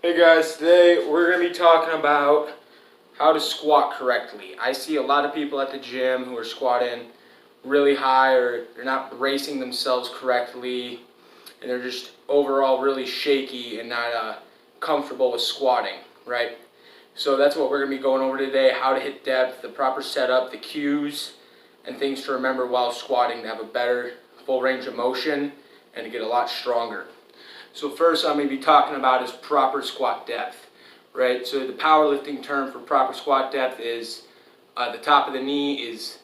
Hey guys, today we're going to be talking about how to squat correctly. I see a lot of people at the gym who are squatting really high, or they're not bracing themselves correctly, and they're just overall really shaky and not comfortable with squatting, right? So that's what we're going to be going over today, how to hit depth, the proper setup, the cues, and things to remember while squatting to have a better full range of motion and to get a lot stronger. So first I'm going to be talking about is proper squat depth, right? So the powerlifting term for proper squat depth is the top of the knee is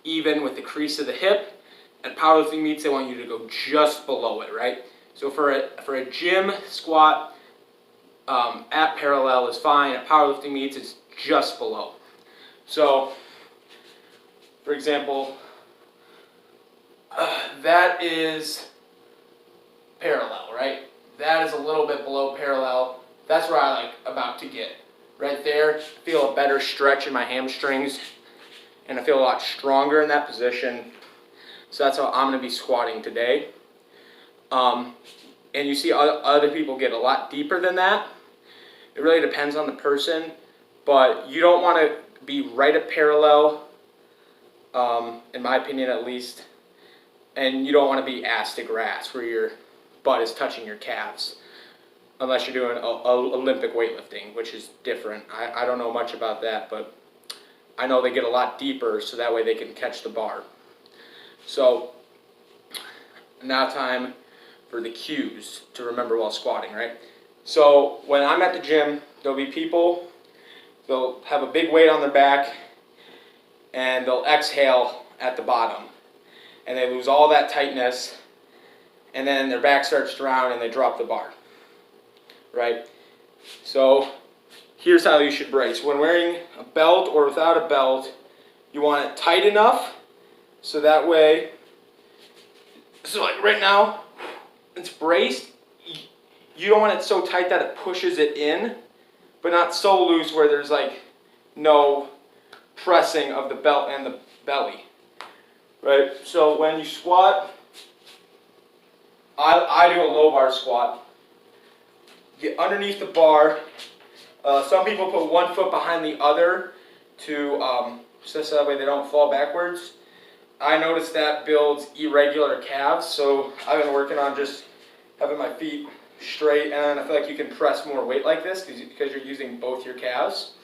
even with the crease of the hip. At powerlifting meets, they want you to go just below it, right? So for a gym squat, at parallel is fine. At powerlifting meets, it's just below. So, for example, that is parallel, right? That is a little bit below parallel. That's where I like about to get. Right there, feel a better stretch in my hamstrings, and I feel a lot stronger in that position. So that's how I'm going to be squatting today. And you see other people get a lot deeper than that. It really depends on the person, but you don't want to be right at parallel, in my opinion at least, and you don't want to be ass to grass where your butt is touching your calves, unless you're doing Olympic weightlifting, which is different. I don't know much about that, but I know they get a lot deeper so that way they can catch the bar. So now time for the cues to remember while squatting, right? So when I'm at the gym, there'll be people, they'll have a big weight on their back and they'll exhale at the bottom and they lose all that tightness, and then their back starts to round and they drop the bar, right? So here's how you should brace. When wearing a belt or without a belt, you want it tight enough so that way, so like right now, it's braced. You don't want it so tight that it pushes it in, but not so loose where there's like no pressing of the belt and the belly, right? So when you squat, I do a low bar squat. Get underneath the bar. Some people put one foot behind the other to so that way they don't fall backwards. I noticed that builds irregular calves, so I've been working on just having my feet straight, and I feel like you can press more weight like this because you're using both your calves.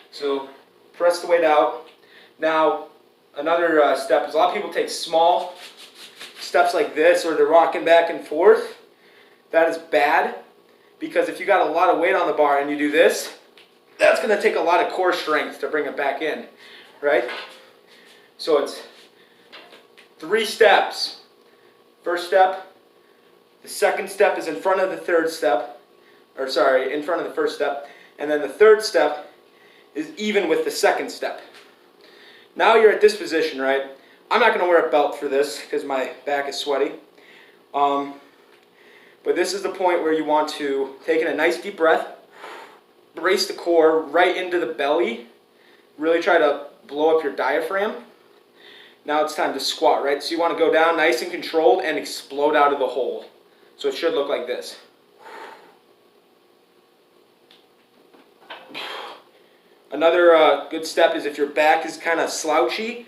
So press the weight out. Now another step is a lot of people take small steps like this, or they're rocking back and forth. That is bad, because if you got a lot of weight on the bar and you do this, that's going to take a lot of core strength to bring it back in, right? So it's 3 steps. First step, the second step is in front of the third step, or sorry, in front of the first step, and then the third step is even with the second step. Now you're at this position, right? I'm not going to wear a belt for this because my back is sweaty. But this is the point where you want to take in a nice deep breath, brace the core right into the belly, really try to blow up your diaphragm. Now it's time to squat, right? So you want to go down nice and controlled and explode out of the hole. So it should look like this. Another good step is if your back is kind of slouchy,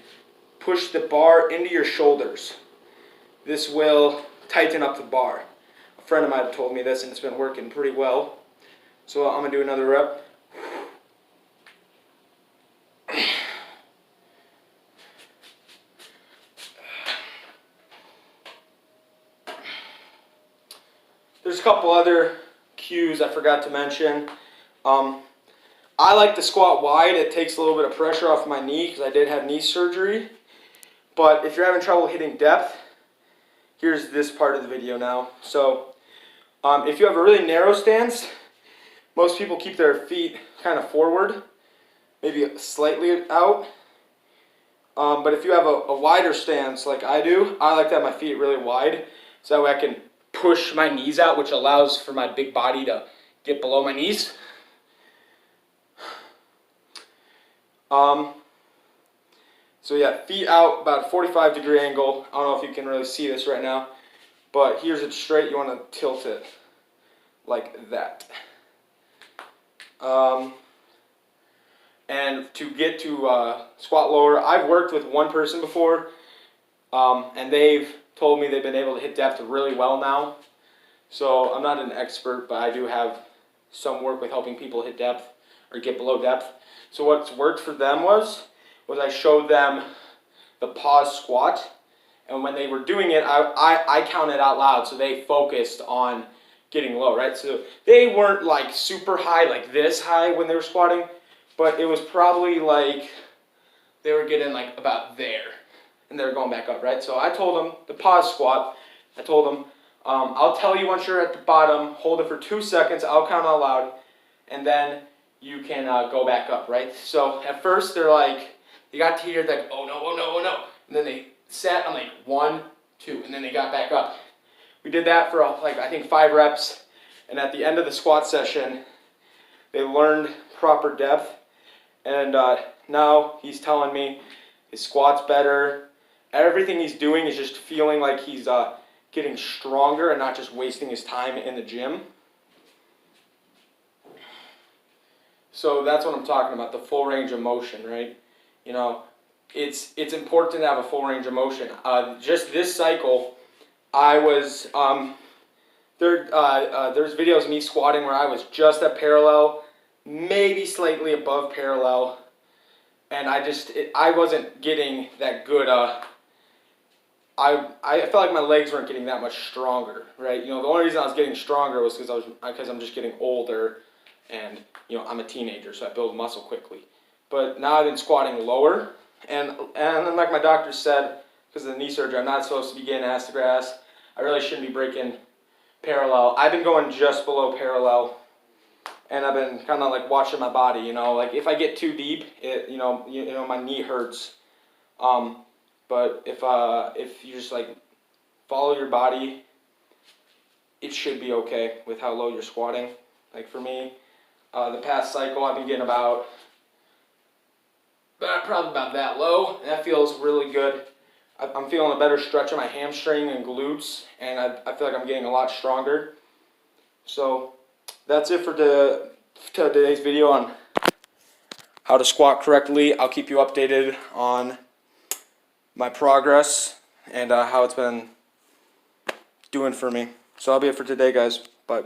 push the bar into your shoulders. This will tighten up the bar. A friend of mine told me this and it's been working pretty well. So I'm going to do another rep. There's a couple other cues I forgot to mention. I like to squat wide. It takes a little bit of pressure off my knee because I did have knee surgery. But if you're having trouble hitting depth, here's this part of the video now. So if you have a really narrow stance, most people keep their feet kind of forward, maybe slightly out. But if you have a wider stance like I do, I like to have my feet really wide so that way I can push my knees out, which allows for my big body to get below my knees. So yeah, feet out, about a 45-degree angle. I don't know if you can really see this right now, but here's it straight. You want to tilt it like that. And to get to squat lower, I've worked with one person before, and they've told me they've been able to hit depth really well now. So I'm not an expert, but I do have some work with helping people hit depth or get below depth. So what's worked for them was I showed them the pause squat, and when they were doing it, I counted out loud, so they focused on getting low, right? So they weren't like super high, like this high when they were squatting, but it was probably like they were getting like about there, and they were going back up, right? So I told them the pause squat. I told them, I'll tell you once you're at the bottom, hold it for 2 seconds, I'll count out loud, and then you can go back up, right? So at first they're like, they got to here, they're like, oh no, oh no, oh no. And then they sat on like 1, 2, and then they got back up. We did that for like, I think 5 reps, and at the end of the squat session, they learned proper depth, and now he's telling me his squat's better. Everything he's doing is just feeling like he's getting stronger and not just wasting his time in the gym. So that's what I'm talking about, the full range of motion, right? You know, it's important to have a full range of motion. Just this cycle, I was, there's videos of me squatting where I was just at parallel, maybe slightly above parallel, and I wasn't getting that good, I felt like my legs weren't getting that much stronger, right? You know, the only reason I was getting stronger was because I'm just getting older, and you know, I'm a teenager, so I build muscle quickly. But now I've been squatting lower, and then like my doctor said, because of the knee surgery, I'm not supposed to be getting ass to grass. I really shouldn't be breaking parallel. I've been going just below parallel, and I've been kind of like watching my body. You know, like if I get too deep, you know, my knee hurts. But if you just like follow your body, it should be okay with how low you're squatting. Like for me, the past cycle I've been getting probably about that low, and that feels really good. I'm feeling a better stretch of my hamstring and glutes, and I feel like I'm getting a lot stronger. So that's it for today's video on how to squat correctly. I'll keep you updated on my progress and how it's been doing for me. So that'll be it for today, guys. Bye.